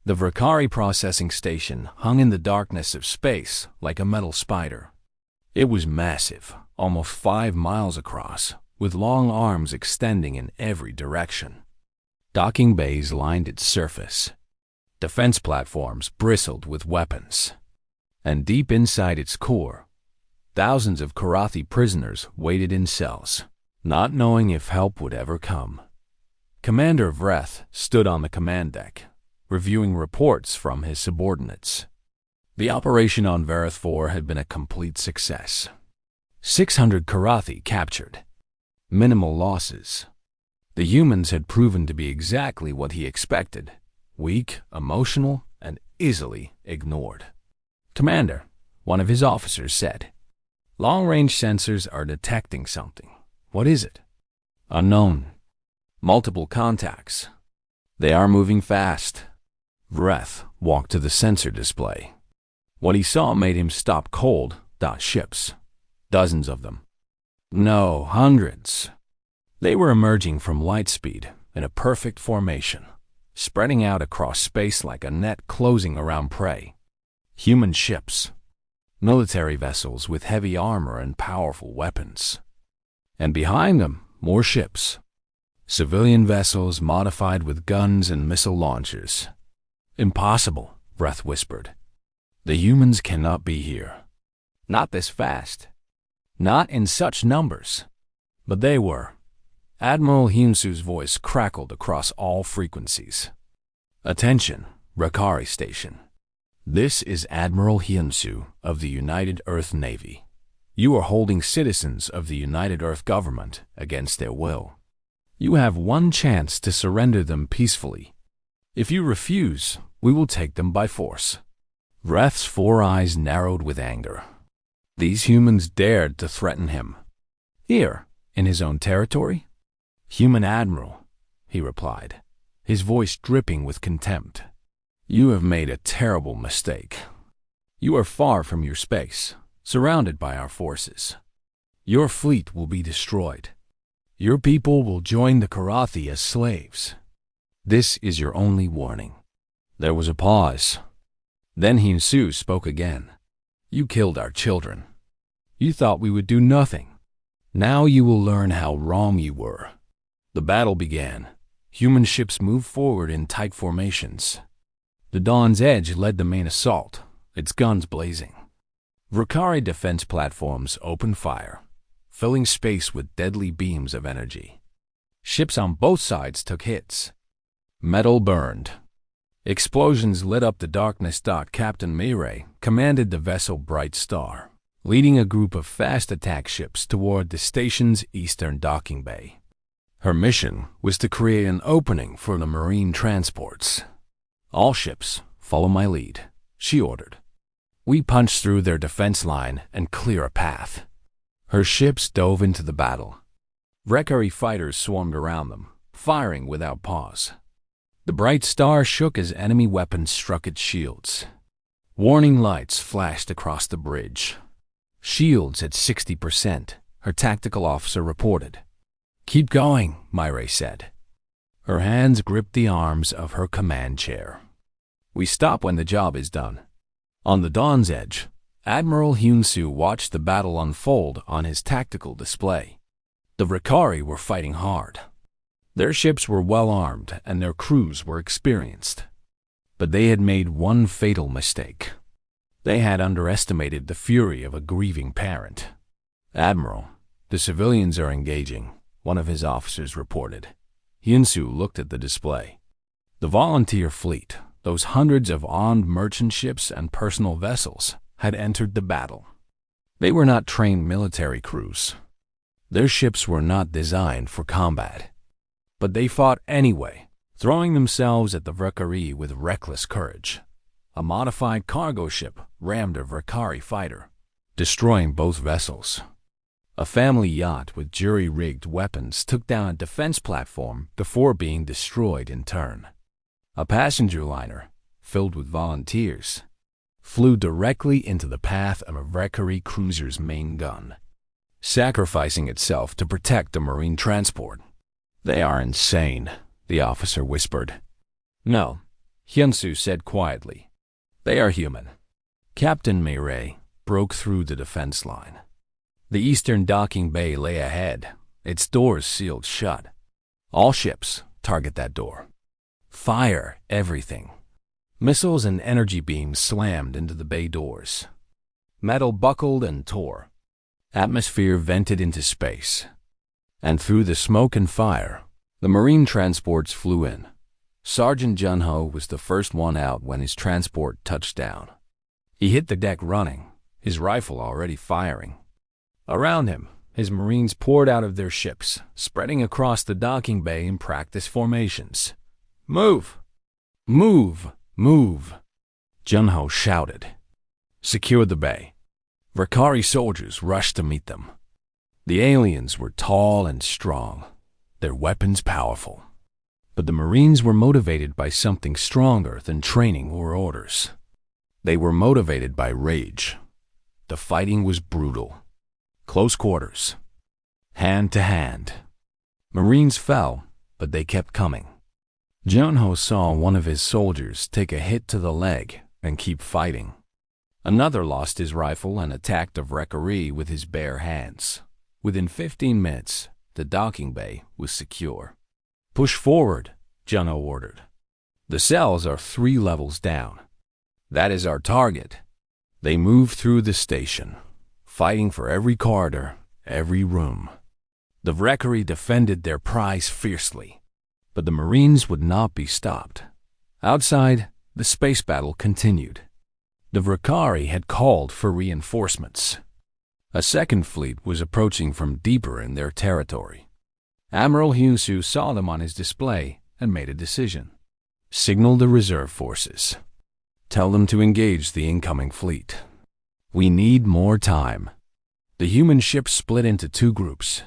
The Verkari processing station hung in the darkness of space like a metal spider. It was massive, almost 5 miles across, with long arms extending in every direction. Docking bays lined its surface. Defense platforms bristled with weapons. And deep inside its core, thousands of Karathi prisoners waited in cells, not knowing if help would ever come. Commander Vreth stood on the command deck, reviewing reports from his subordinates. The operation on Verith IV had been a complete success. 600 Karathi captured. Minimal losses. The humans had proven to be exactly what he expected: weak, emotional, and easily ignored. "Commander," one of his officers said, "long-range sensors are detecting something. What is it?" "Unknown. Multiple contacts. They are moving fast." Vreth walked to the sensor display. What he saw made him stop cold. Ships. Dozens of them. No, hundreds. They were emerging from light speed in a perfect formation, spreading out across space like a net closing around prey. Human ships. Military vessels with heavy armor and powerful weapons. And behind them, more ships. Civilian vessels modified with guns and missile launchers. "Impossible," Vreth whispered. "The humans cannot be here. Not this fast. Not in such numbers." But they were. Admiral Hyunsu's voice crackled across all frequencies. "Attention, Verkari Station. This is Admiral Hyunsu of the United Earth Navy. You are holding citizens of the United Earth government against their will. You have one chance to surrender them peacefully. If you refuse, we will take them by force." Vreth's 4 eyes narrowed with anger. These humans dared to threaten him. Here, in his own territory? "Human Admiral," he replied, his voice dripping with contempt. "You have made a terrible mistake. You are far from your space, surrounded by our forces. Your fleet will be destroyed. Your people will join the Karathi as slaves. This is your only warning." There was a pause. Then Hyunsu spoke again. "You killed our children. You thought we would do nothing. Now you will learn how wrong you were." The battle began. Human ships moved forward in tight formations. The Dawn's Edge led the main assault, its guns blazing. Verkari defense platforms opened fire, filling space with deadly beams of energy. Ships on both sides took hits. Metal burned. Explosions lit up the darkness. Captain Mirai commanded the vessel Bright Star, leading a group of fast attack ships toward the station's eastern docking bay. Her mission was to create an opening for the marine transports. "All ships, follow my lead," she ordered. We punch through their defense line and clear a path. Her ships dove into the battle. Verkari fighters swarmed around them, firing without pause. The Bright Star shook as enemy weapons struck its shields. Warning lights flashed across the bridge. "Shields at 60%, her tactical officer reported. "Keep going," Mirai said. Her hands gripped the arms of her command chair. "We stop when the job is done." On the Dawn's Edge, Admiral Hyunsu watched the battle unfold on his tactical display. The Verkari were fighting hard. Their ships were well-armed and their crews were experienced. But they had made one fatal mistake. They had underestimated the fury of a grieving parent. "Admiral, the civilians are engaging," one of his officers reported. Hyunsu looked at the display. The volunteer fleet, those hundreds of armed merchant ships and personal vessels, had entered the battle. They were not trained military crews. Their ships were not designed for combat. But they fought anyway, throwing themselves at the Verkari with reckless courage. A modified cargo ship rammed a Verkari fighter, destroying both vessels. A family yacht with jury-rigged weapons took down a defense platform before being destroyed in turn. A passenger liner, filled with volunteers, flew directly into the path of a Verkari cruiser's main gun, sacrificing itself to protect the marine transport. "They are insane," the officer whispered. "No," Hyunsu said quietly. They are human. Captain Meirei broke through the defense line. The eastern docking bay lay ahead, its doors sealed shut. All ships target that door. Fire everything. Missiles and energy beams slammed into the bay doors. Metal buckled and tore. Atmosphere vented into space. And through the smoke and fire, the marine transports flew in. Sergeant Jun-ho was the first one out when his transport touched down. He hit the deck running, his rifle already firing. Around him, his marines poured out of their ships, spreading across the docking bay in practice formations. Move! Move! Move! Jun-ho shouted. Secure the bay. Verkari soldiers rushed to meet them. The aliens were tall and strong, their weapons powerful. But the Marines were motivated by something stronger than training or orders. They were motivated by rage. The fighting was brutal. Close quarters. Hand to hand. Marines fell, but they kept coming. Jun-ho saw one of his soldiers take a hit to the leg and keep fighting. Another lost his rifle and attacked the Verkari with his bare hands. Within 15 minutes, the docking bay was secure. Push forward, Jun-ho ordered. The cells are 3 levels down. That is our target. They moved through the station, fighting for every corridor, every room. The Verkari defended their prize fiercely, but the Marines would not be stopped. Outside, the space battle continued. The Verkari had called for reinforcements. A second fleet was approaching from deeper in their territory. Admiral Hyunsu saw them on his display and made a decision. Signal the reserve forces. Tell them to engage the incoming fleet. We need more time. The human ships split into 2 groups.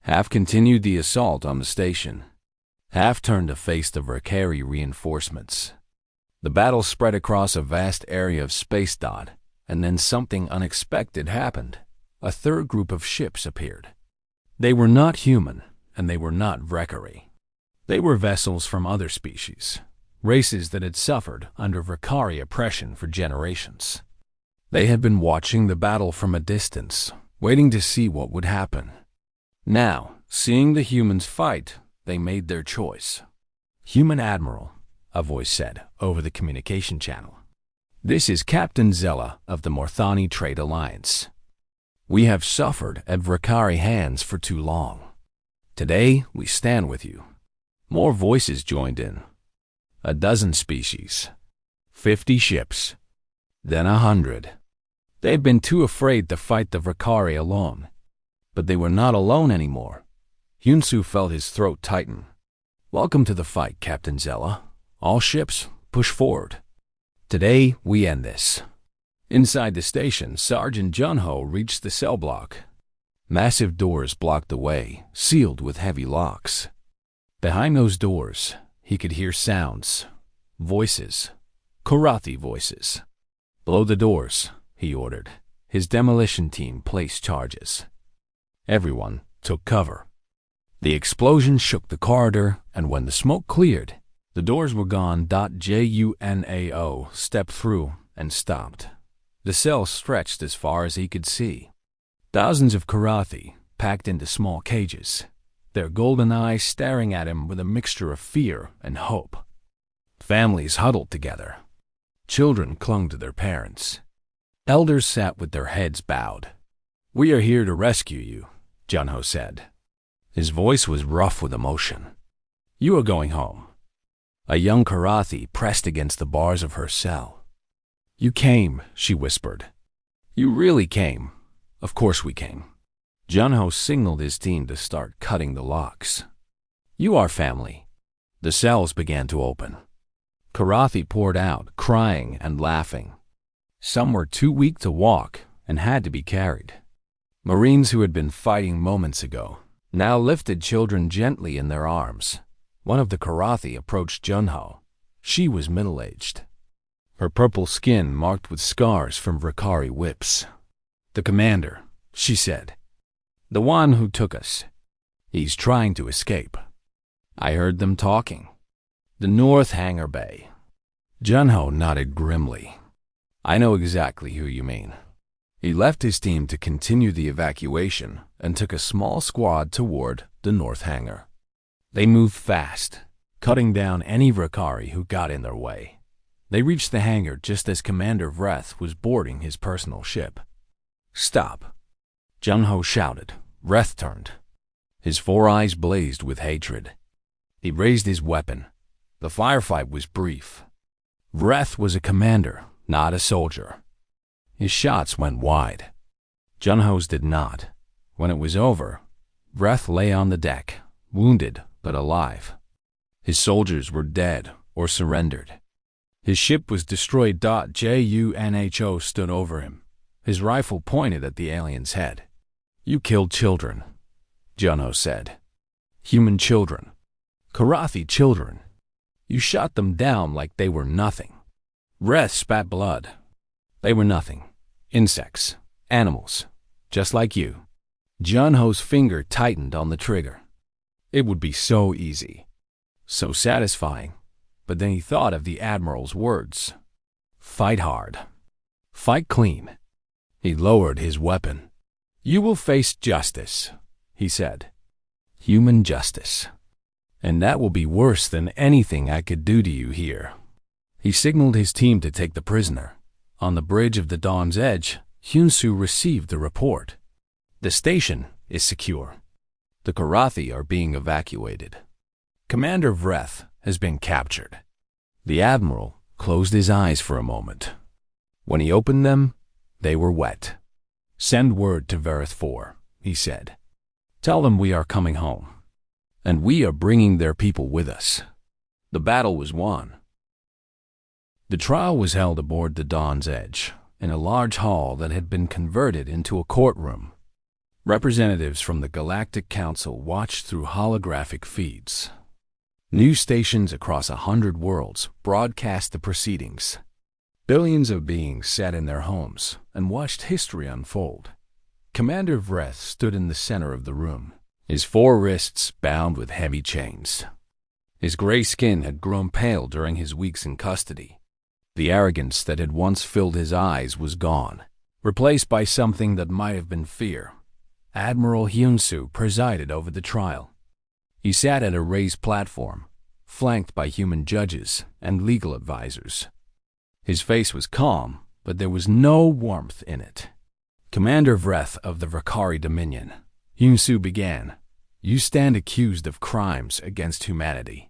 Half continued the assault on the station. Half turned to face the Verkari reinforcements. The battle spread across a vast area of space dot, and then something unexpected happened. A third group of ships appeared. They were not human, and they were not Verkari. They were vessels from other species, races that had suffered under Verkari oppression for generations. They had been watching the battle from a distance, waiting to see what would happen. Now, seeing the humans fight, they made their choice. Human Admiral, a voice said over the communication channel. This is Captain Zella of the Morthani Trade Alliance. We have suffered at Verkari hands for too long. Today, we stand with you. More voices joined in. 12 species. 50 ships. Then 100. They had been too afraid to fight the Verkari alone. But they were not alone anymore. Hyunsu felt his throat tighten. Welcome to the fight, Captain Zella. All ships, push forward. Today, we end this. Inside the station, Sergeant Jun-ho reached the cell block. Massive doors blocked the way, sealed with heavy locks. Behind those doors, he could hear sounds, voices, Korathi voices. Blow the doors, he ordered. His demolition team placed charges. Everyone took cover. The explosion shook the corridor, and when the smoke cleared, the doors were gone. Junao stepped through and stopped. The cell stretched as far as he could see. Thousands of Korathi packed into small cages, their golden eyes staring at him with a mixture of fear and hope. Families huddled together. Children clung to their parents. Elders sat with their heads bowed. We are here to rescue you, Jun-ho said. His voice was rough with emotion. You are going home. A young Korathi pressed against the bars of her cell. You came, she whispered. You really came. Of course we came. Jun-ho signaled his team to start cutting the locks. You are family. The cells began to open. Korathi poured out, crying and laughing. Some were too weak to walk and had to be carried. Marines who had been fighting moments ago now lifted children gently in their arms. One of the Korathi approached Jun-ho. She was middle-aged. Her purple skin marked with scars from Verkari whips. The commander, she said. The one who took us. He's trying to escape. I heard them talking. The North Hangar Bay. Junho nodded grimly. I know exactly who you mean. He left his team to continue the evacuation and took a small squad toward the north hangar. They moved fast, cutting down any Verkari who got in their way. They reached the hangar just as Commander Vreth was boarding his personal ship. Stop! Junho shouted. Vreth turned. His 4 eyes blazed with hatred. He raised his weapon. The firefight was brief. Vreth was a commander, not a soldier. His shots went wide. Junho's did not. When it was over, Vreth lay on the deck, wounded but alive. His soldiers were dead or surrendered. His ship was destroyed. Junho stood over him, his rifle pointed at the alien's head. You killed children, Junho said. Human children. Karathi children. You shot them down like they were nothing. Vreth spat blood. They were nothing. Insects. Animals. Just like you. Junho's finger tightened on the trigger. It would be so easy. So satisfying. But then he thought of the Admiral's words. Fight hard. Fight clean. He lowered his weapon. You will face justice, he said. Human justice. And that will be worse than anything I could do to you here. He signaled his team to take the prisoner. On the bridge of the Dawn's Edge, Hyunsu received the report. The station is secure. The Karathi are being evacuated. Commander Vreth has been captured. The Admiral closed his eyes for a moment. When he opened them, they were wet. Send word to Verith 4, he said. Tell them we are coming home. And we are bringing their people with us. The battle was won. The trial was held aboard the Dawn's Edge, in a large hall that had been converted into a courtroom. Representatives from the Galactic Council watched through holographic feeds. News stations across 100 worlds broadcast the proceedings. Billions of beings sat in their homes and watched history unfold. Commander Vreth stood in the center of the room, his 4 wrists bound with heavy chains. His gray skin had grown pale during his weeks in custody. The arrogance that had once filled his eyes was gone, replaced by something that might have been fear. Admiral Hyunsu presided over the trial. He sat at a raised platform, flanked by human judges and legal advisors. His face was calm, but there was no warmth in it. Commander Vreth of the Verkari Dominion, Hyunsu began. You stand accused of crimes against humanity.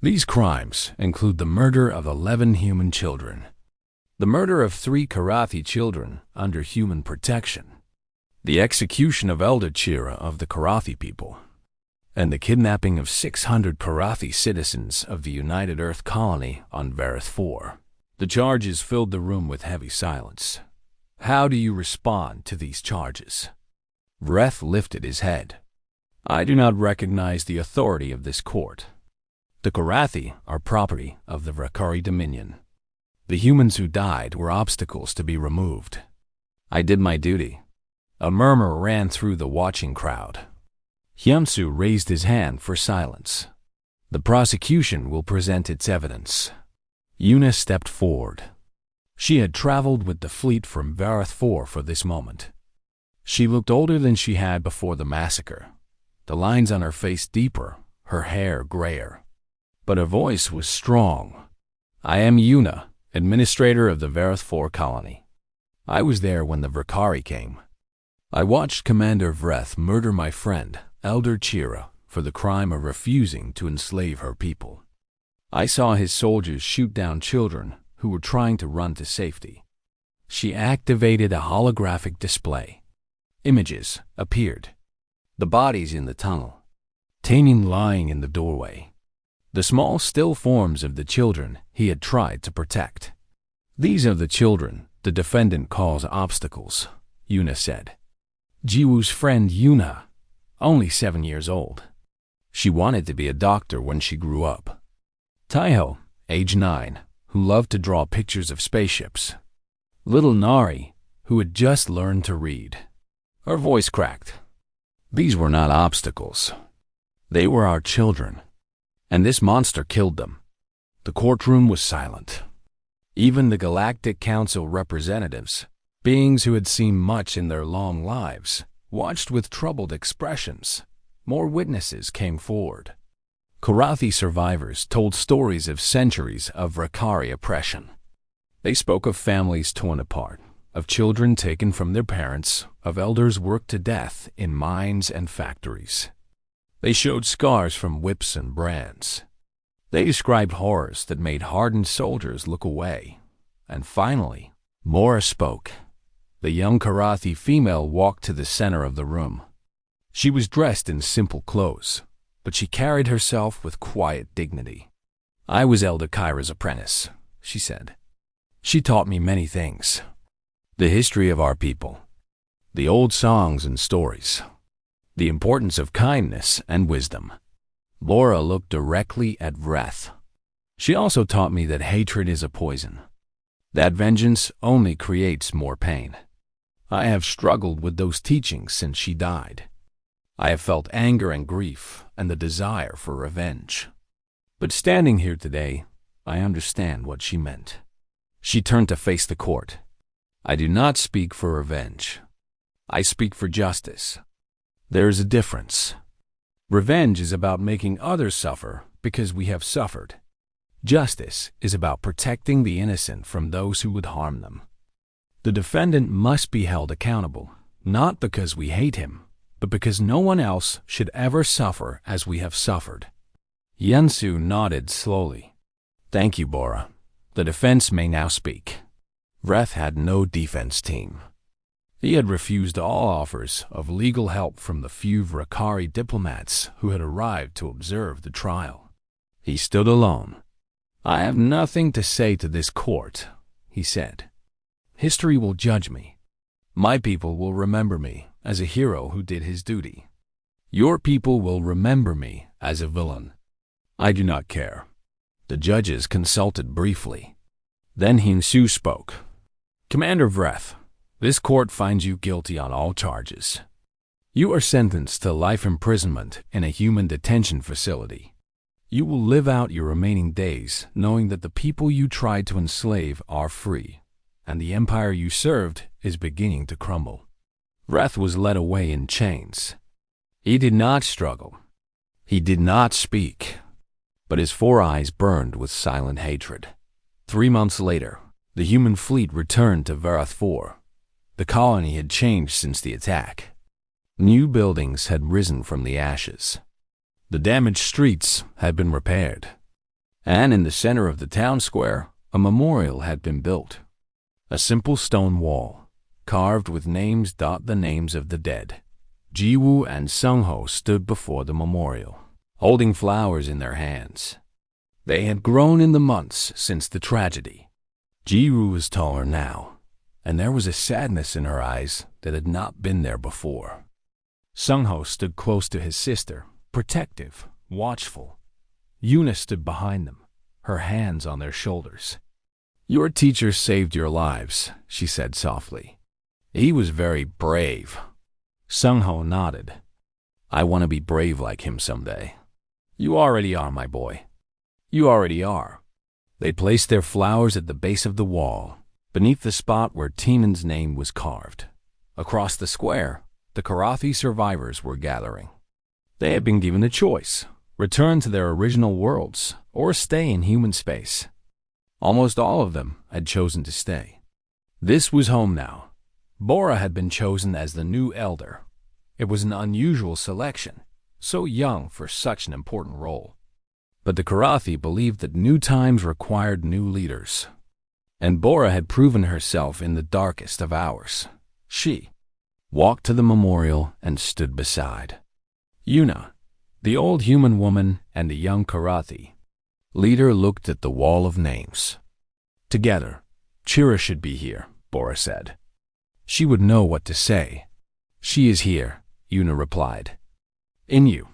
These crimes include the murder of 11 human children, the murder of 3 Karathi children under human protection, the execution of Elder Chira of the Karathi people, and the kidnapping of 600 Karathi citizens of the United Earth Colony on Verith 4. The charges filled the room with heavy silence. How do you respond to these charges? Vreth lifted his head. I do not recognize the authority of this court. The Karathi are property of the Verkari Dominion. The humans who died were obstacles to be removed. I did my duty. A murmur ran through the watching crowd. Hyunsu raised his hand for silence. The prosecution will present its evidence. Yuna stepped forward. She had traveled with the fleet from Verith 4 for this moment. She looked older than she had before the massacre, the lines on her face deeper, her hair grayer. But her voice was strong. I am Yuna, administrator of the Verith 4 colony. I was there when the Verkari came. I watched Commander Vreth murder my friend, Elder Chira, for the crime of refusing to enslave her people. I saw his soldiers shoot down children who were trying to run to safety. She activated a holographic display. Images appeared. The bodies in the tunnel. Tainin lying in the doorway. The small, still forms of the children he had tried to protect. These are the children the defendant calls obstacles, Yuna said. Jiwoo's friend Yuna, only 7 years old. She wanted to be a doctor when she grew up. Taiho, age 9, who loved to draw pictures of spaceships. Little Nari, who had just learned to read. Her voice cracked. These were not obstacles. They were our children. And this monster killed them. The courtroom was silent. Even the Galactic Council representatives, beings who had seen much in their long lives, watched with troubled expressions. More witnesses came forward. Karathi survivors told stories of centuries of Verkari oppression. They spoke of families torn apart, of children taken from their parents, of elders worked to death in mines and factories. They showed scars from whips and brands. They described horrors that made hardened soldiers look away. And finally, Mora spoke. The young Karathi female walked to the center of the room. She was dressed in simple clothes, but she carried herself with quiet dignity. "I was Elder Kyra's apprentice," she said. "She taught me many things. The history of our people, the old songs and stories, the importance of kindness and wisdom." Laura looked directly at Vreth. "She also taught me that hatred is a poison, that vengeance only creates more pain. I have struggled with those teachings since she died. I have felt anger and grief and the desire for revenge. But standing here today, I understand what she meant." She turned to face the court. "I do not speak for revenge. I speak for justice. There is a difference. Revenge is about making others suffer because we have suffered. Justice is about protecting the innocent from those who would harm them. The defendant must be held accountable, not because we hate him, but because no one else should ever suffer as we have suffered." Yensu nodded slowly. "Thank you, Bora. The defense may now speak." Vreth had no defense team. He had refused all offers of legal help from the few Verkari diplomats who had arrived to observe the trial. He stood alone. "I have nothing to say to this court," he said. "History will judge me. My people will remember me as a hero who did his duty. Your people will remember me as a villain. I do not care." The judges consulted briefly. Then Hinsu spoke. "Commander Vreth, this court finds you guilty on all charges. You are sentenced to life imprisonment in a human detention facility. You will live out your remaining days knowing that the people you tried to enslave are free, and the empire you served is beginning to crumble." Vreth was led away in chains. He did not struggle. He did not speak, but his 4 eyes burned with silent hatred. 3 months later, the human fleet returned to Varath 4. The colony had changed since the attack. New buildings had risen from the ashes. The damaged streets had been repaired. And in the center of the town square, a memorial had been built. A simple stone wall, carved with names, the names of the dead. Jiwoo and Sungho stood before the memorial, holding flowers in their hands. They had grown in the months since the tragedy. Jiwoo was taller now, and there was a sadness in her eyes that had not been there before. Sungho stood close to his sister, protective, watchful. Yuna stood behind them, her hands on their shoulders. "Your teacher saved your lives," she said softly. "He was very brave." Sungho nodded. "I want to be brave like him someday." "You already are, my boy. You already are." They placed their flowers at the base of the wall, beneath the spot where Timon's name was carved. Across the square, the Karathi survivors were gathering. They had been given a choice: return to their original worlds or stay in human space. Almost all of them had chosen to stay. This was home now. Bora had been chosen as the new elder. It was an unusual selection, so young for such an important role. But the Karathi believed that new times required new leaders. And Bora had proven herself in the darkest of hours. She walked to the memorial and stood beside Yuna, the old human woman, and the young Karathi leader looked at the wall of names. "Together, Chira should be here," Bora said. "She would know what to say." "She is here," Yuna replied. "In you,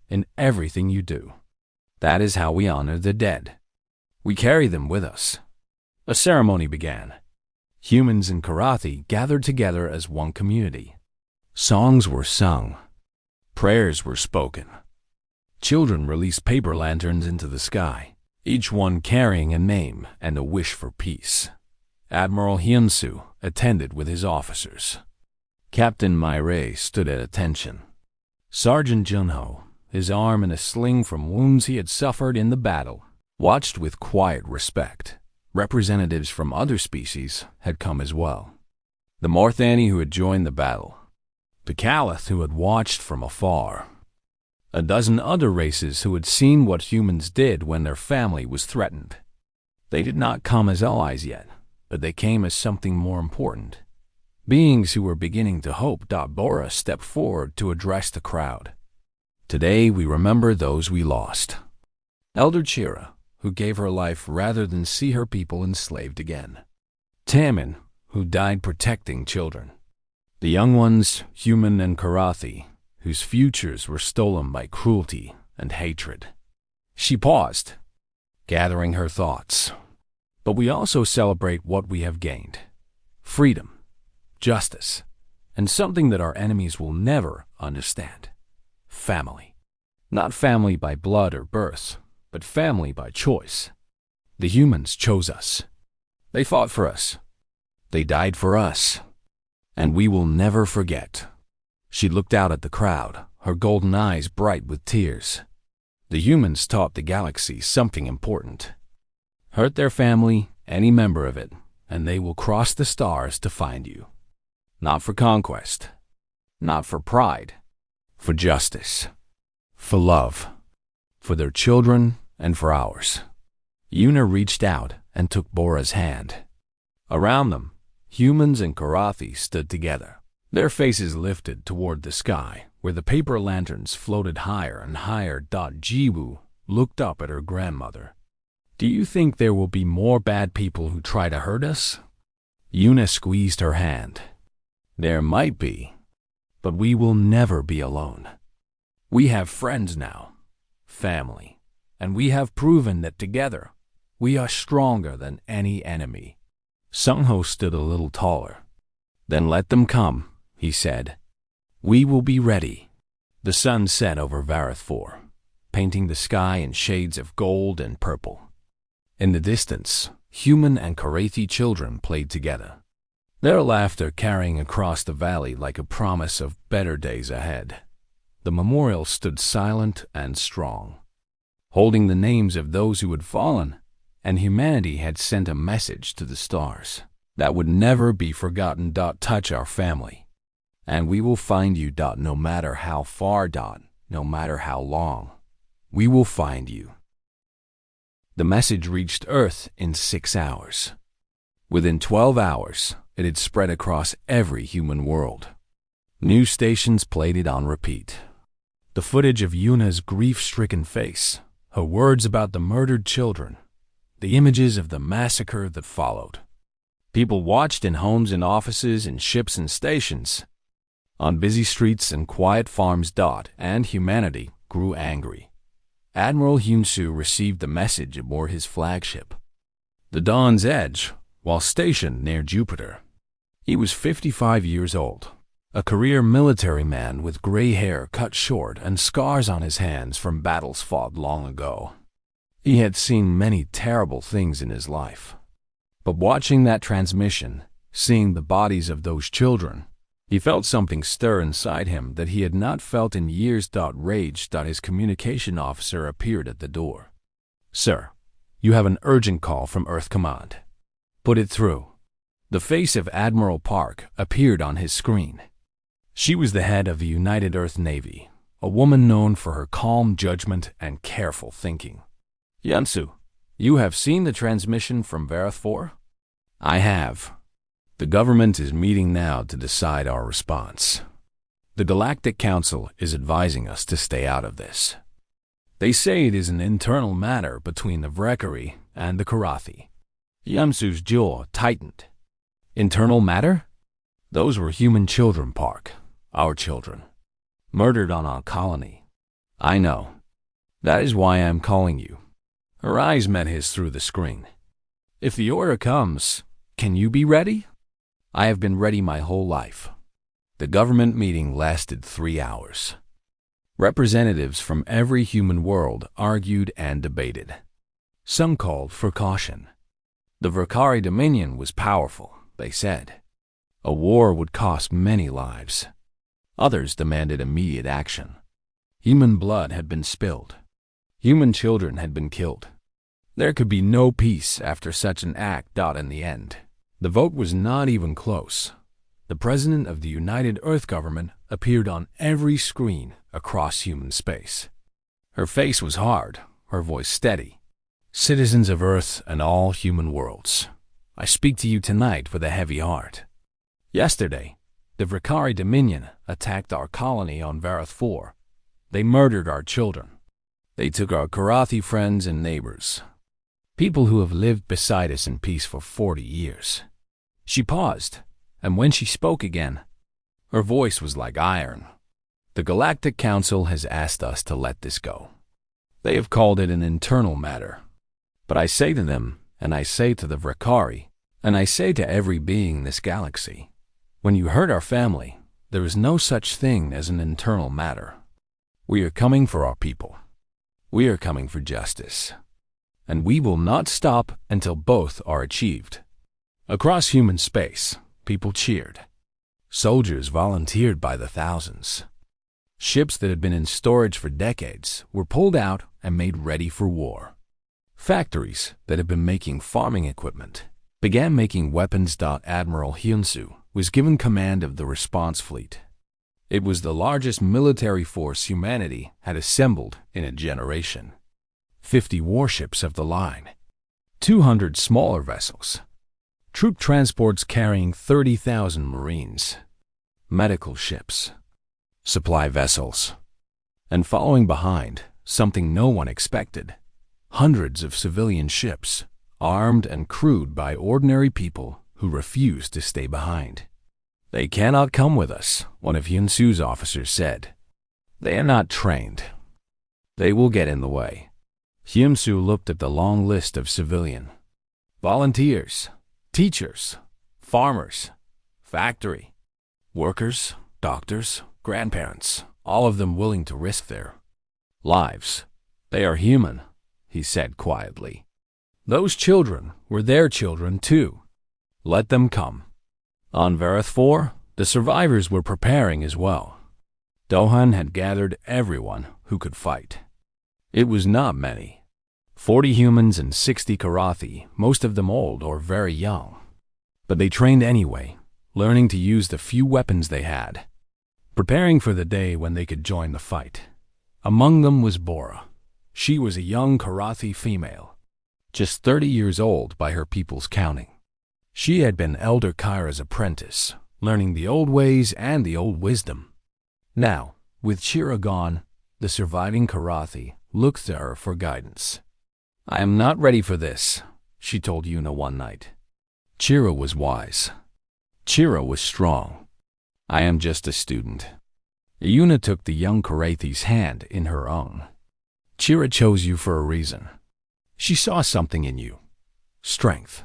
in everything you do. That is how we honor the dead. We carry them with us." A ceremony began. Humans and Karathi gathered together as one community. Songs were sung. Prayers were spoken. Children released paper lanterns into the sky. each one carrying a name and a wish for peace. Admiral Hyunsu attended with his officers. Captain Myrae stood at attention. Sergeant Junho, his arm in a sling from wounds he had suffered in the battle, watched with quiet respect. Representatives from other species had come as well. The Morthani who had joined the battle, the Caliph who had watched from afar, a dozen other races who had seen what humans did when their family was threatened. They did not come as allies yet, but they came as something more important. Beings who were beginning to hope. Bora stepped forward to address the crowd. Today we remember those we lost. Elder Chira, who gave her life rather than see her people enslaved again. Tamin, who died protecting children. The young ones, Human and Karathi, whose futures were stolen by cruelty and hatred. She paused, gathering her thoughts. But we also celebrate what we have gained. Freedom, justice, and something that our enemies will never understand. Family. Not family by blood or birth, but family by choice. The humans chose us. They fought for us. They died for us. And we will never forget. She looked out at the crowd, her golden eyes bright with tears. The humans taught the galaxy something important. Hurt their family, any member of it, and they will cross the stars to find you. Not for conquest, not for pride, for justice, for love, for their children and for ours. Yuna reached out and took Bora's hand. Around them, humans and Karathi stood together, their faces lifted toward the sky, where the paper lanterns floated higher and higher. Jiwoo looked up at her grandmother. Do you think there will be more bad people who try to hurt us? Yuna squeezed her hand. There might be, but we will never be alone. We have friends now, family, and we have proven that together we are stronger than any enemy. Sungho stood a little taller. Then let them come, he said. We will be ready. The sun set over Vareth IV, painting the sky in shades of gold and purple. In the distance, Human and Karathi children played together, their laughter carrying across the valley like a promise of better days ahead. The memorial stood silent and strong, holding the names of those who had fallen, and humanity had sent a message to the stars that would never be forgotten. Touch our family, and we will find you. No matter how far. No matter how long, we will find you. The message reached Earth in 6 hours. Within 12 hours, it had spread across every human world. News stations played it on repeat. The footage of Yuna's grief-stricken face, her words about the murdered children, the images of the massacre that followed. People watched in homes and offices, in ships and stations, on busy streets and quiet farms. And humanity grew angry. Admiral Hyunsu received the message aboard his flagship, the Dawn's Edge, while stationed near Jupiter. He was 55 years old, a career military man with gray hair cut short and scars on his hands from battles fought long ago. He had seen many terrible things in his life. But watching that transmission, seeing the bodies of those children, he felt something stir inside him that he had not felt in years. Rage. His communication officer appeared at the door. Sir, you have an urgent call from Earth Command. Put it through. The face of Admiral Park appeared on his screen. She was the head of the United Earth Navy, a woman known for her calm judgment and careful thinking. Yansu, you have seen the transmission from Vareth IV? I have. The government is meeting now to decide our response. The Galactic Council is advising us to stay out of this. They say it is an internal matter between the Verkari and the Karathi. Yamsu's jaw tightened. Internal matter? Those were human children, Park. Our children. Murdered on our colony. I know. That is why I am calling you. Her eyes met his through the screen. If the order comes, can you be ready? I have been ready my whole life. The government meeting lasted 3 hours. Representatives from every human world argued and debated. Some called for caution. The Verkari Dominion was powerful, they said. A war would cost many lives. Others demanded immediate action. Human blood had been spilled. Human children had been killed. There could be no peace after such an act. In the end, the vote was not even close. The President of the United Earth Government appeared on every screen across human space. Her face was hard, her voice steady. Citizens of Earth and all human worlds, I speak to you tonight with a heavy heart. Yesterday, the Verkari Dominion attacked our colony on Vareth 4. They murdered our children. They took our Karathi friends and neighbors, people who have lived beside us in peace for 40 years. She paused, and when she spoke again, her voice was like iron. The Galactic Council has asked us to let this go. They have called it an internal matter. But I say to them, and I say to the Verkari, and I say to every being in this galaxy, when you hurt our family, there is no such thing as an internal matter. We are coming for our people. We are coming for justice. And we will not stop until both are achieved. Across human space, people cheered. Soldiers volunteered by the thousands. Ships that had been in storage for decades were pulled out and made ready for war. Factories that had been making farming equipment began making weapons. Admiral Hyunsu was given command of the response fleet. It was the largest military force humanity had assembled in a generation. 50 warships of the line, 200 smaller vessels, troop transports carrying 30,000 Marines, medical ships, supply vessels, and following behind, something no one expected, hundreds of civilian ships, armed and crewed by ordinary people who refused to stay behind. They cannot come with us, one of Hyunsu's officers said. They are not trained. They will get in the way. Hyunsu looked at the long list of civilian volunteers, teachers, farmers, factory workers, doctors, grandparents, all of them willing to risk their lives. They are human, he said quietly. Those children were their children too. Let them come. On Vareth 4, the survivors were preparing as well. Dohan had gathered everyone who could fight. It was not many. 40 humans and 60 Karathi, most of them old or very young. But they trained anyway, learning to use the few weapons they had, preparing for the day when they could join the fight. Among them was Bora. She was a young Karathi female, just 30 years old by her people's counting. She had been Elder Kyra's apprentice, learning the old ways and the old wisdom. Now, with Chira gone, the surviving Karathi looked to her for guidance. I am not ready for this, she told Yuna one night. Chira was wise. Chira was strong. I am just a student. Yuna took the young Karathi's hand in her own. Chira chose you for a reason. She saw something in you. Strength.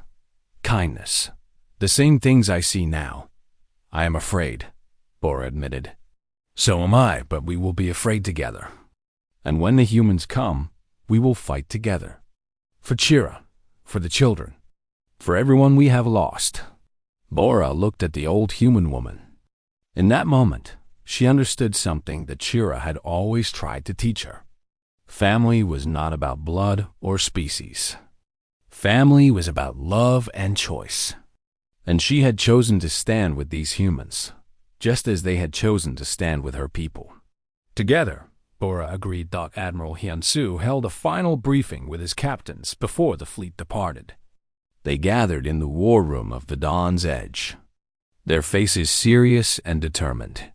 Kindness. The same things I see now. I am afraid, Bora admitted. So am I, but we will be afraid together. And when the humans come, we will fight together. For Chira, for the children, for everyone we have lost. Bora looked at the old human woman. In that moment, she understood something that Chira had always tried to teach her. Family was not about blood or species. Family was about love and choice. And she had chosen to stand with these humans, just as they had chosen to stand with her people. Together, Bora agreed. Admiral Hyunsu held a final briefing with his captains before the fleet departed. They gathered in the war room of the Dawn's Edge, their faces serious and determined.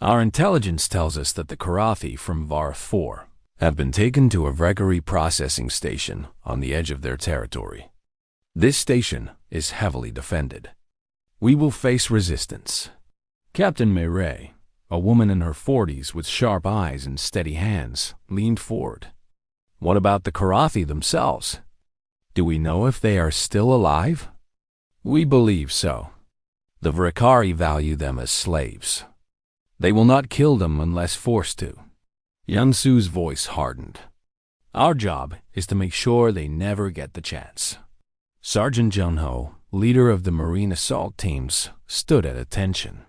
Our intelligence tells us that the Karathi from Vareth 4 have been taken to a Verkari processing station on the edge of their territory. This station is heavily defended. We will face resistance. Captain Mayray, a woman in her 40s with sharp eyes and steady hands, leaned forward. What about the Karathi themselves? Do we know if they are still alive? We believe so. The Verkari value them as slaves. They will not kill them unless forced to. Hyunsu's voice hardened. Our job is to make sure they never get the chance." Sergeant Jun-ho, leader of the Marine assault teams, stood at attention.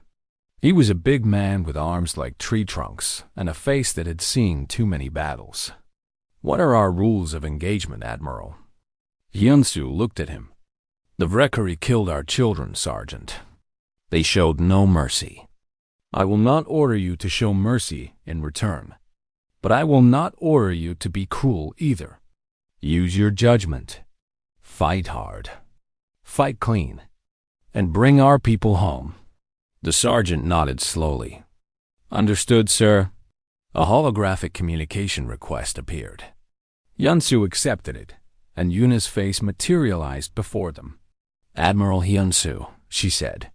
He was a big man with arms like tree trunks and a face that had seen too many battles. "What are our rules of engagement, Admiral?" Hyun-soo looked at him. "The Verkari killed our children, Sergeant. They showed no mercy. I will not order you to show mercy in return, but I will not order you to be cruel either. Use your judgment. Fight hard. Fight clean. And bring our people home." The sergeant nodded slowly. "Understood, sir." A holographic communication request appeared. Hyun-soo accepted it, and Yuna's face materialized before them. "Admiral Hyun-soo," she said.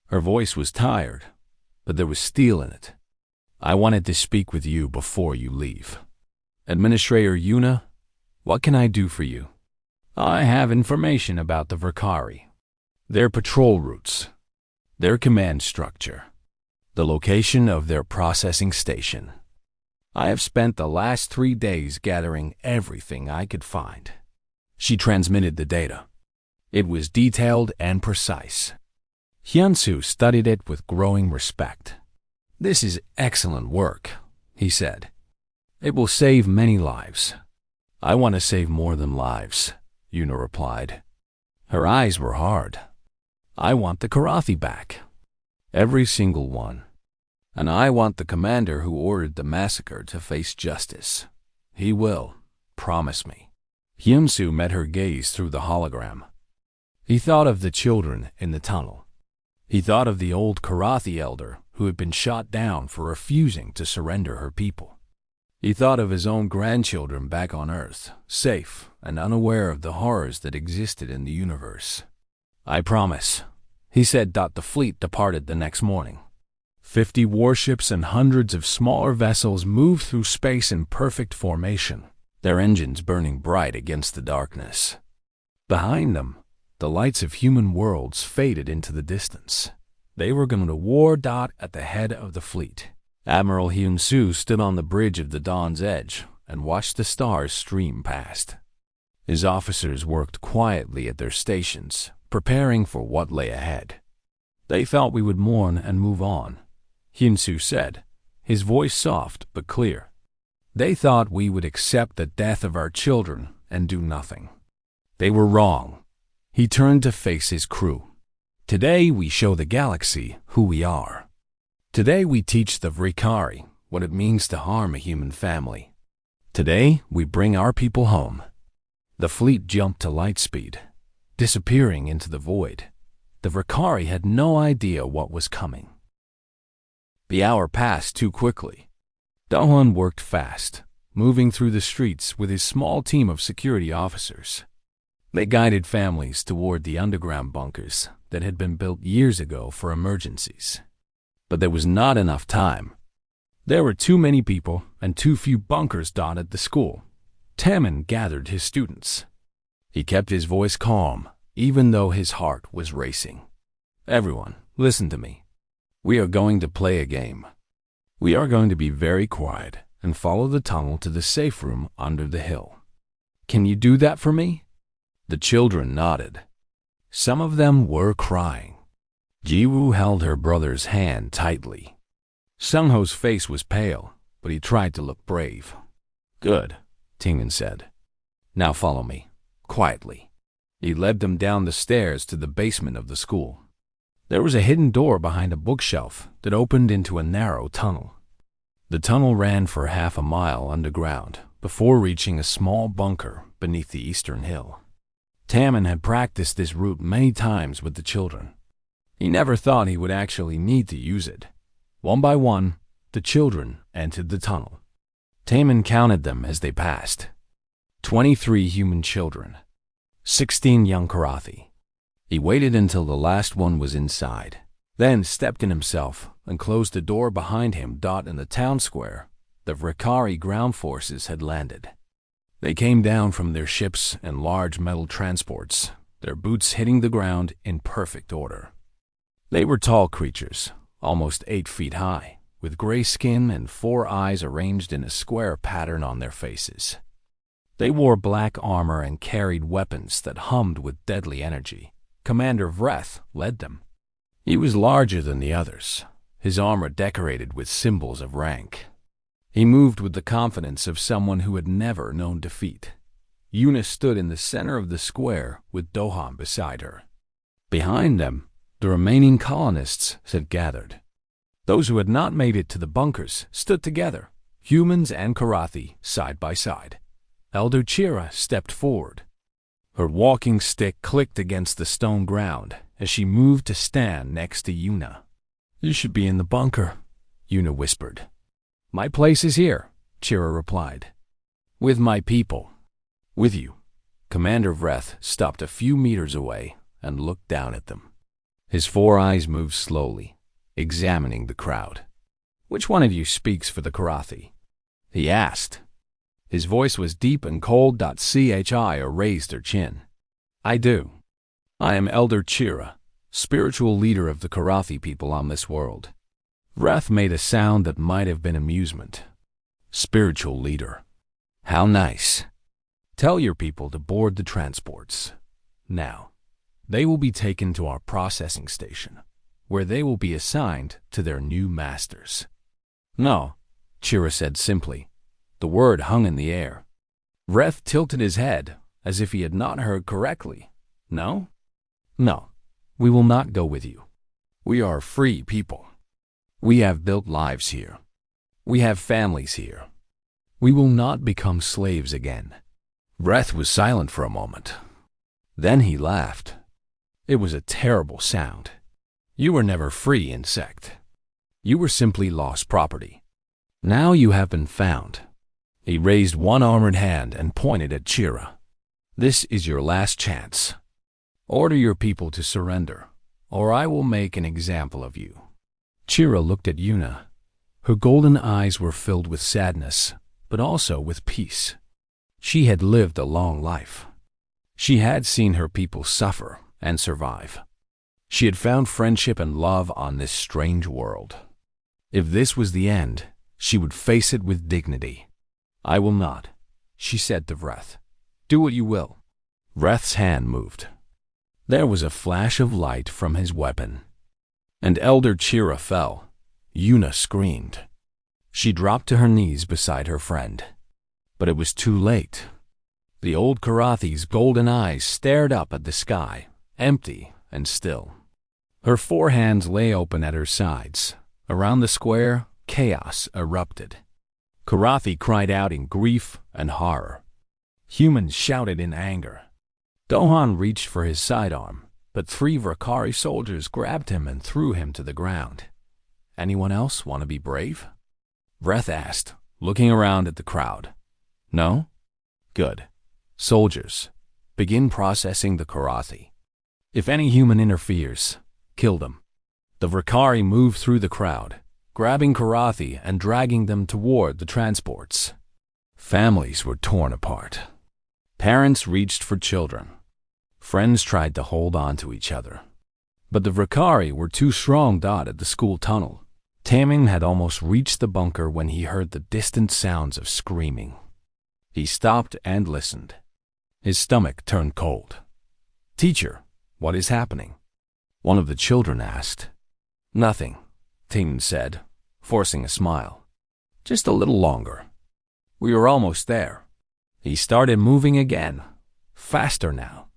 Her voice was tired, but there was steel in it. "I wanted to speak with you before you leave. Administrator Yuna, what can I do for you?" "I have information about the Verkari, their patrol routes, their command structure, the location of their processing station. I have spent the last 3 days gathering everything I could find." She transmitted the data. It was detailed and precise. Hyun-soo studied it with growing respect. "This is excellent work," he said. "It will save many lives." "I want to save more than lives," Yuna replied. Her eyes were hard. "I want the Karathi back. Every single one. And I want the commander who ordered the massacre to face justice. He will. Promise me." Hyun-soo met her gaze through the hologram. He thought of the children in the tunnel. He thought of the old Karathi elder who had been shot down for refusing to surrender her people. He thought of his own grandchildren back on Earth, safe and unaware of the horrors that existed in the universe. "I promise," he said. The fleet departed the next morning. 50 warships and hundreds of smaller vessels moved through space in perfect formation, their engines burning bright against the darkness. Behind them, the lights of human worlds faded into the distance. They were going to war. At the head of the fleet, Admiral Hyun-soo stood on the bridge of the Dawn's Edge and watched the stars stream past. His officers worked quietly at their stations, preparing for what lay ahead. "They thought we would mourn and move on," Hyun-soo said, his voice soft but clear. "They thought we would accept the death of our children and do nothing. They were wrong." He turned to face his crew. "Today we show the galaxy who we are. Today we teach the Verkari what it means to harm a human family. Today we bring our people home." The fleet jumped to light speed, disappearing into the void. The Verkari had no idea what was coming. The hour passed too quickly. Do-hun worked fast, moving through the streets with his small team of security officers. They guided families toward the underground bunkers that had been built years ago for emergencies. But there was not enough time. There were too many people and too few bunkers dotted the school. Taemin gathered his students. He kept his voice calm, even though his heart was racing. "Everyone, listen to me. We are going to play a game. We are going to be very quiet and follow the tunnel to the safe room under the hill. Can you do that for me?" The children nodded. Some of them were crying. Ji-woo held her brother's hand tightly. Sung-ho's face was pale, but he tried to look brave. "Good," Taemin said. "Now follow me, quietly." He led them down the stairs to the basement of the school. There was a hidden door behind a bookshelf that opened into a narrow tunnel. The tunnel ran for half a mile underground before reaching a small bunker beneath the eastern hill. Taemin had practiced this route many times with the children. He never thought he would actually need to use it. One by one, the children entered the tunnel. Taemin counted them as they passed. 23 human children, 16 young Karathi. He waited until the last one was inside, then stepped in himself and closed the door behind him. In the town square, the Verkari ground forces had landed. They came down from their ships and large metal transports, their boots hitting the ground in perfect order. They were tall creatures, almost 8 feet high, with gray skin and 4 eyes arranged in a square pattern on their faces. They wore black armor and carried weapons that hummed with deadly energy. Commander Vreth led them. He was larger than the others, his armor decorated with symbols of rank. He moved with the confidence of someone who had never known defeat. Yuna stood in the center of the square with Dohan beside her. Behind them, the remaining colonists had gathered. Those who had not made it to the bunkers stood together, humans and Karathi side by side. Elder Chira stepped forward. Her walking stick clicked against the stone ground as she moved to stand next to Yuna. "You should be in the bunker," Yuna whispered. "My place is here," Chira replied. "With my people." "With you." Commander Vreth stopped a few meters away and looked down at them. His 4 eyes moved slowly, examining the crowd. "Which one of you speaks for the Karathi?" he asked. His voice was deep and cold. Chi raised her chin. "I do. I am Elder Chira, spiritual leader of the Karathi people on this world." Vreth made a sound that might have been amusement. "Spiritual leader. How nice. Tell your people to board the transports. Now, they will be taken to our processing station, where they will be assigned to their new masters." "No," Chira said simply. The word hung in the air. Vreth tilted his head, as if he had not heard correctly. "No? No, we will not go with you. We are free people. We have built lives here. We have families here. We will not become slaves again." Vreth was silent for a moment. Then he laughed. It was a terrible sound. "You were never free, insect. You were simply lost property. Now you have been found." He raised one armored hand and pointed at Chira. "This is your last chance. Order your people to surrender, or I will make an example of you." Chira looked at Yuna. Her golden eyes were filled with sadness, but also with peace. She had lived a long life. She had seen her people suffer and survive. She had found friendship and love on this strange world. If this was the end, she would face it with dignity. "I will not," she said to Vreth. "Do what you will." Vreth's hand moved. There was a flash of light from his weapon, and Elder Chira fell. Yuna screamed. She dropped to her knees beside her friend. But it was too late. The old Karathi's golden eyes stared up at the sky, empty and still. Her 4 hands lay open at her sides. Around the square, chaos erupted. Karathi cried out in grief and horror. Humans shouted in anger. Dohan reached for his sidearm, but 3 Verkari soldiers grabbed him and threw him to the ground. "Anyone else want to be brave?" Vreth asked, looking around at the crowd. "No? Good. Soldiers, begin processing the Karathi. If any human interferes, kill them." The Verkari moved through the crowd, grabbing Karathi and dragging them toward the transports. Families were torn apart. Parents reached for children. Friends tried to hold on to each other. But the Verkari were too strong. At the school tunnel, Tamin had almost reached the bunker when he heard the distant sounds of screaming. He stopped and listened. His stomach turned cold. "Teacher, what is happening?" one of the children asked. "Nothing," Tamin said, forcing a smile. "Just a little longer. We are almost there." He started moving again, faster now.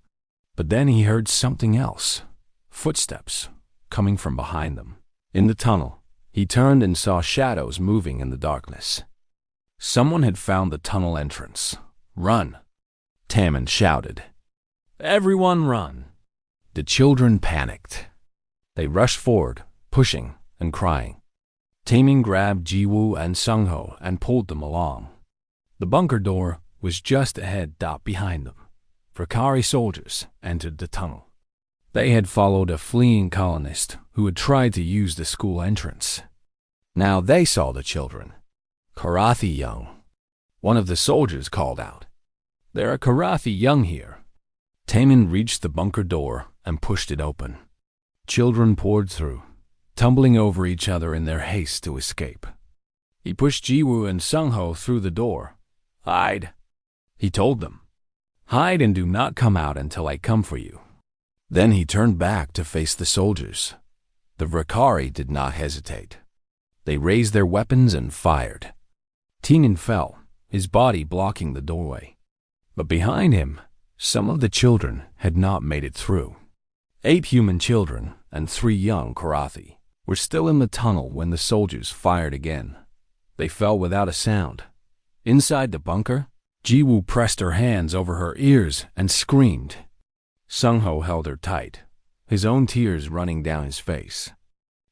But then he heard something else, footsteps coming from behind them. In the tunnel, he turned and saw shadows moving in the darkness. Someone had found the tunnel entrance. "Run!" Tamin shouted. "Everyone run!" The children panicked. They rushed forward, pushing and crying. Tamin grabbed Jiwoo and Sungho and pulled them along. The bunker door was just ahead. Behind them, Verkari soldiers entered the tunnel. They had followed a fleeing colonist who had tried to use the school entrance. Now they saw the children. "Karathi young," one of the soldiers called out. "There are Karathi young here." Tamin reached the bunker door and pushed it open. Children poured through, tumbling over each other in their haste to escape. He pushed Jiwoo and Sungho through the door. "Hide!" he told them. "Hide and do not come out until I come for you." Then he turned back to face the soldiers. The Verkari did not hesitate. They raised their weapons and fired. Teenan fell, his body blocking the doorway. But behind him, some of the children had not made it through. 8 human children and 3 young Karathi were still in the tunnel when the soldiers fired again. They fell without a sound. Inside the bunker, Jiwoo pressed her hands over her ears and screamed. Sungho held her tight, his own tears running down his face.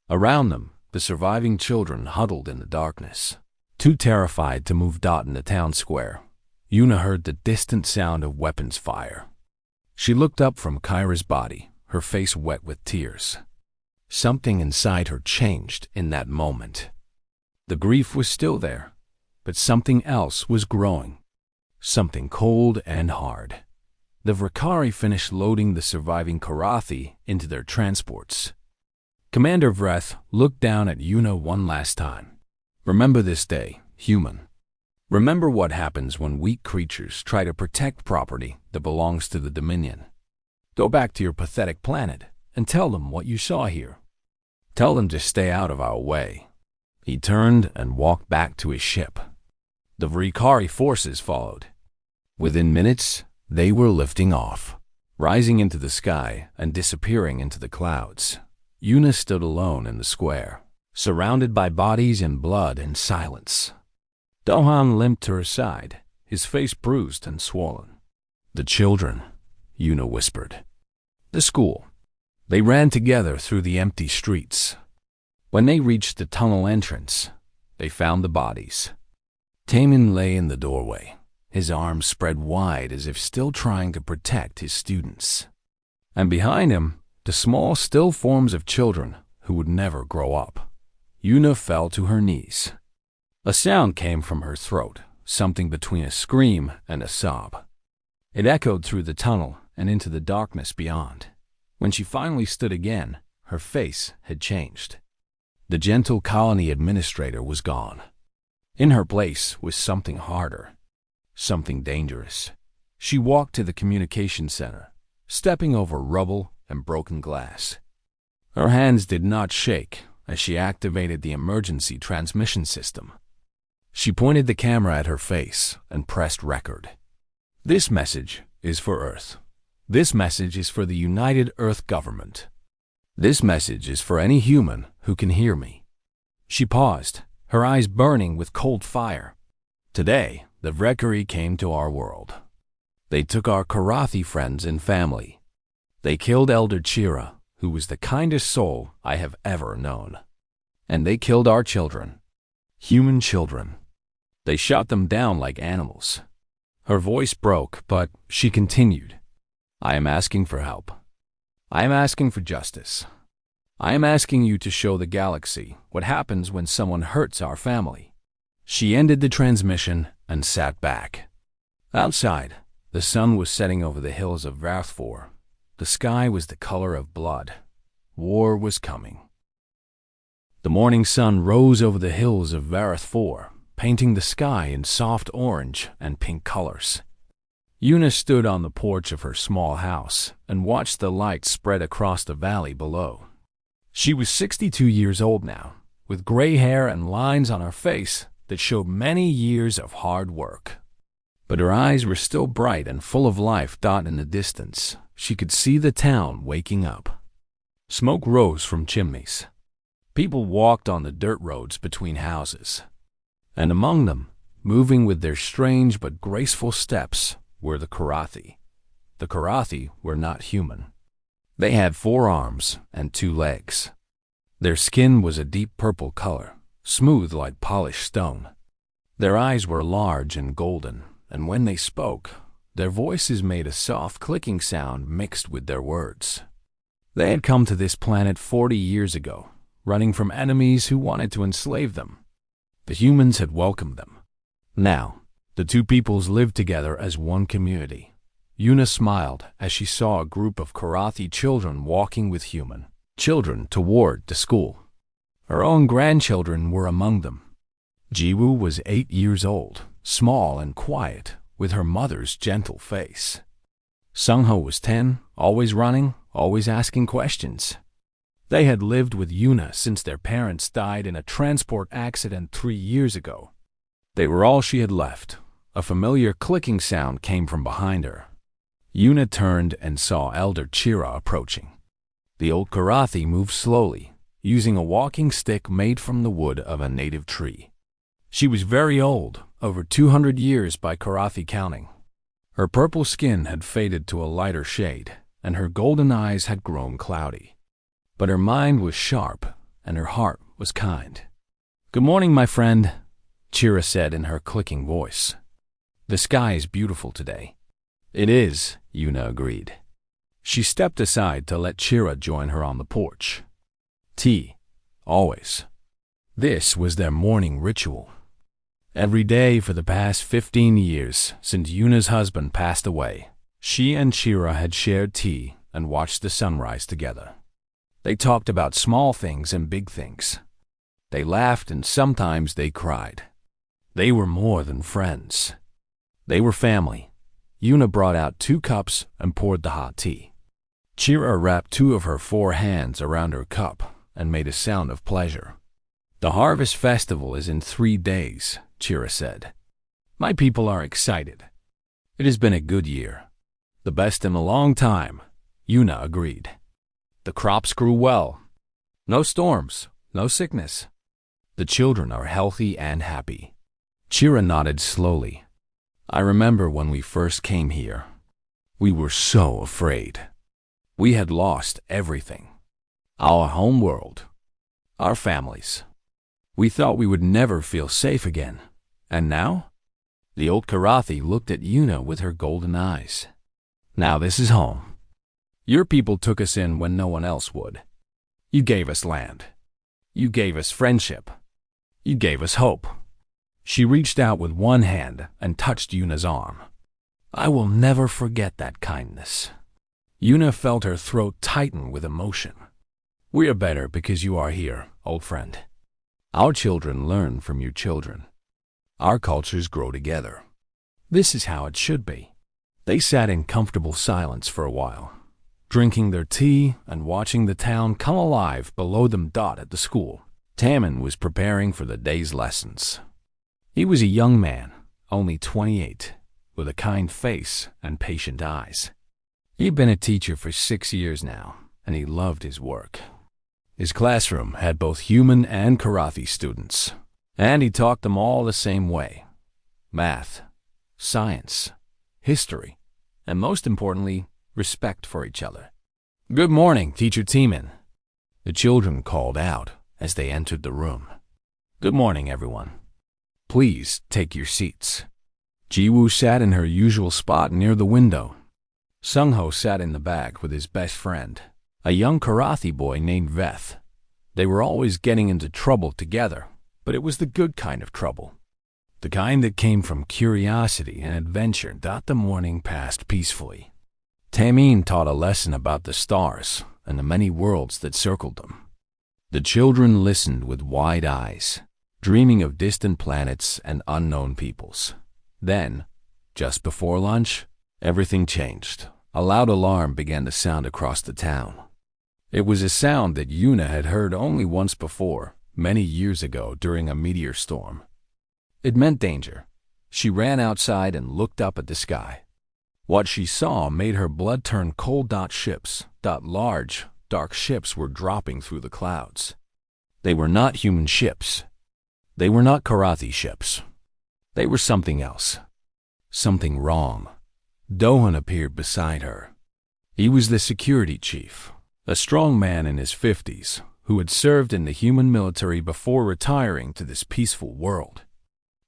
Around them, the surviving children huddled in the darkness, too terrified to move dot in the town square. Yuna heard the distant sound of weapons fire. She looked up from Kyra's body, her face wet with tears. Something inside her changed in that moment. The grief was still there, but something else was growing. Something cold and hard. The Verkari finished loading the surviving Karathi into their transports. Commander Vreth looked down at Yuna one last time. "Remember this day, human. Remember what happens when weak creatures try to protect property that belongs to the Dominion. Go back to your pathetic planet and tell them what you saw here. Tell them to stay out of our way." He turned and walked back to his ship. The Verkari forces followed. Within minutes, they were lifting off, rising into the sky and disappearing into the clouds. Yuna stood alone in the square, surrounded by bodies and blood and silence. Dohan limped to her side, his face bruised and swollen. "The children," Yuna whispered. "The school." They ran together through the empty streets. When they reached the tunnel entrance, they found the bodies. Taemin lay in the doorway, his arms spread wide as if still trying to protect his students. And behind him, the small, still forms of children who would never grow up. Yuna fell to her knees. A sound came from her throat, something between a scream and a sob. It echoed through the tunnel and into the darkness beyond. When she finally stood again, her face had changed. The gentle colony administrator was gone. In her place was something harder, something dangerous. She walked to the communication center, stepping over rubble and broken glass. Her hands did not shake as she activated the emergency transmission system. She pointed the camera at her face and pressed record. "This message is for Earth. This message is for the United Earth Government. This message is for any human who can hear me." She paused, her eyes burning with cold fire. "Today, the Verkari came to our world. They took our Karathi friends and family. They killed Elder Chira, who was the kindest soul I have ever known. And they killed our children, human children. They shot them down like animals." Her voice broke, but she continued. "I am asking for help. I am asking for justice. I am asking you to show the galaxy what happens when someone hurts our family." She ended the transmission and sat back. Outside, the sun was setting over the hills of Varthfor. The sky was the color of blood. War was coming. The morning sun rose over the hills of Varthfor, painting the sky in soft orange and pink colors. Yuna stood on the porch of her small house and watched the light spread across the valley below. She was 62 years old now, with gray hair and lines on her face that showed many years of hard work. But her eyes were still bright and full of life. In the distance, she could see the town waking up. Smoke rose from chimneys. People walked on the dirt roads between houses. And among them, moving with their strange but graceful steps, were the Karathi. The Karathi were not human. They had 4 arms and 2 legs. Their skin was a deep purple color, smooth like polished stone. Their eyes were large and golden, and when they spoke, their voices made a soft clicking sound mixed with their words. They had come to this planet 40 years ago, running from enemies who wanted to enslave them. The humans had welcomed them. Now, the 2 peoples lived together as one community. Yuna smiled as she saw a group of Karathi children walking with human children toward the school. Her own grandchildren were among them. Jiwoo was 8 years old, small and quiet, with her mother's gentle face. Sung-ho was 10, always running, always asking questions. They had lived with Yuna since their parents died in a transport accident 3 years ago. They were all she had left. A familiar clicking sound came from behind her. Yuna turned and saw Elder Chira approaching. The old Karathi moved slowly, using a walking stick made from the wood of a native tree. She was very old, over 200 years by Karathi counting. Her purple skin had faded to a lighter shade, and her golden eyes had grown cloudy. But her mind was sharp, and her heart was kind. "Good morning, my friend," Chira said in her clicking voice. "The sky is beautiful today." "It is," Yuna agreed. She stepped aside to let Chira join her on the porch. Tea, always. This was their morning ritual. Every day for the past 15 years, since Yuna's husband passed away, she and Chira had shared tea and watched the sunrise together. They talked about small things and big things. They laughed and sometimes they cried. They were more than friends. They were family. Yuna brought out 2 cups and poured the hot tea. Chira wrapped 2 of her 4 hands around her cup and made a sound of pleasure. "The harvest festival is in 3 days, Chira said. "My people are excited. It has been a good year. The best in a long time," Yuna agreed. "The crops grew well. No storms, no sickness. The children are healthy and happy." Chira nodded slowly. "I remember when we first came here. We were so afraid. We had lost everything. Our home world. Our families. We thought we would never feel safe again. And now?" The old Karathi looked at Yuna with her golden eyes. "Now this is home. Your people took us in when no one else would. You gave us land. You gave us friendship. You gave us hope." She reached out with one hand and touched Yuna's arm. "I will never forget that kindness." Yuna felt her throat tighten with emotion. "We are better because you are here, old friend. Our children learn from your children. Our cultures grow together. This is how it should be." They sat in comfortable silence for a while, drinking their tea and watching the town come alive below them. At the school, Taman was preparing for the day's lessons. He was a young man, only 28, with a kind face and patient eyes. He'd been a teacher for 6 years now, and he loved his work. His classroom had both human and Karathi students, and he taught them all the same way: math, science, history, and most importantly, respect for each other. "Good morning, Teacher Taman," the children called out as they entered the room. "Good morning, everyone. Please take your seats." Jiwoo sat in her usual spot near the window. Sung-ho sat in the back with his best friend, a young Karathi boy named Veth. They were always getting into trouble together, but it was the good kind of trouble. The kind that came from curiosity and adventure. The morning passed peacefully. Tamin taught a lesson about the stars and the many worlds that circled them. The children listened with wide eyes, dreaming of distant planets and unknown peoples. Then, just before lunch, everything changed. A loud alarm began to sound across the town. It was a sound that Yuna had heard only once before, many years ago during a meteor storm. It meant danger. She ran outside and looked up at the sky. What she saw made her blood turn cold. Ships, large, dark ships were dropping through the clouds. They were not human ships. They were not Karathi ships. They were something else. Something wrong. Dohan appeared beside her. He was the security chief, a strong man in his 50s who had served in the human military before retiring to this peaceful world.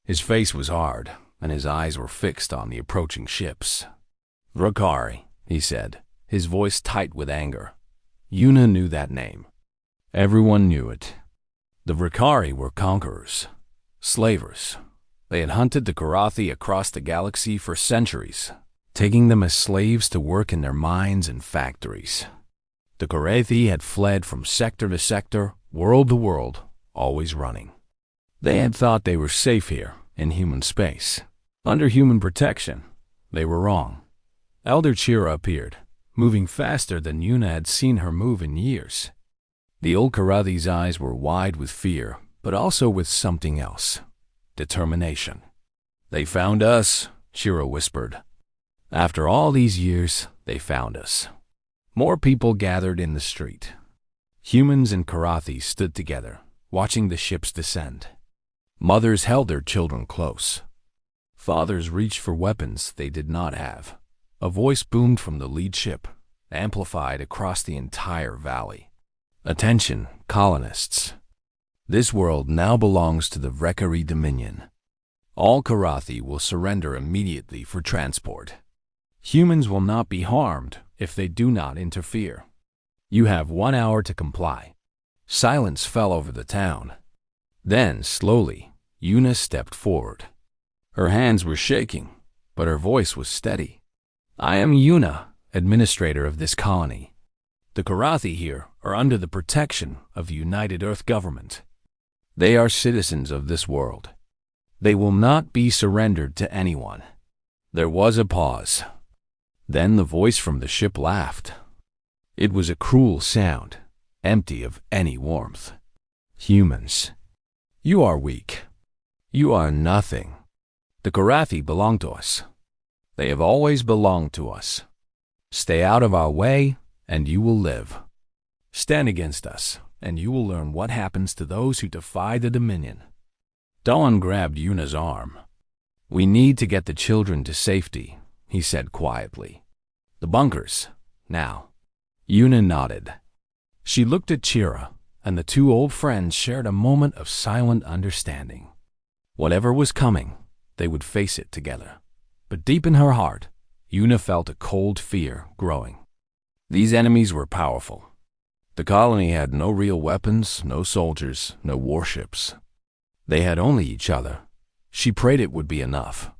His face was hard, and his eyes were fixed on the approaching ships. "Verkari," he said, his voice tight with anger. Yuna knew that name. Everyone knew it. The Verkari were conquerors, slavers. They had hunted the Karathi across the galaxy for centuries, taking them as slaves to work in their mines and factories. The Karathi had fled from sector to sector, world to world, always running. They had thought they were safe here in human space. Under human protection. They were wrong. Elder Chira appeared, moving faster than Yuna had seen her move in years. The old Karathi's eyes were wide with fear, but also with something else. Determination. They found us, Chira whispered. After all these years, they found us. More people gathered in the street. Humans and Karathi stood together, watching the ships descend. Mothers held their children close. Fathers reached for weapons they did not have. A voice boomed from the lead ship, amplified across the entire valley. Attention, colonists. This world now belongs to the Verkari Dominion. All Karathi will surrender immediately for transport. Humans will not be harmed if they do not interfere. You have 1 hour to comply. Silence fell over the town. Then, slowly, Yuna stepped forward. Her hands were shaking, but her voice was steady. I am Yuna, administrator of this colony. The Karathi here are under the protection of the United Earth Government. They are citizens of this world. They will not be surrendered to anyone. There was a pause. Then the voice from the ship laughed. It was a cruel sound, empty of any warmth. Humans, you are weak. You are nothing. The Karathi belong to us. They have always belonged to us. Stay out of our way, and you will live. Stand against us, and you will learn what happens to those who defy the Dominion. Dawn grabbed Yuna's arm. We need to get the children to safety, he said quietly. The bunkers, now. Yuna nodded. She looked at Chira, and the two old friends shared a moment of silent understanding. Whatever was coming, they would face it together. But deep in her heart, Yuna felt a cold fear growing. These enemies were powerful. The colony had no real weapons, no soldiers, no warships. They had only each other. She prayed it would be enough.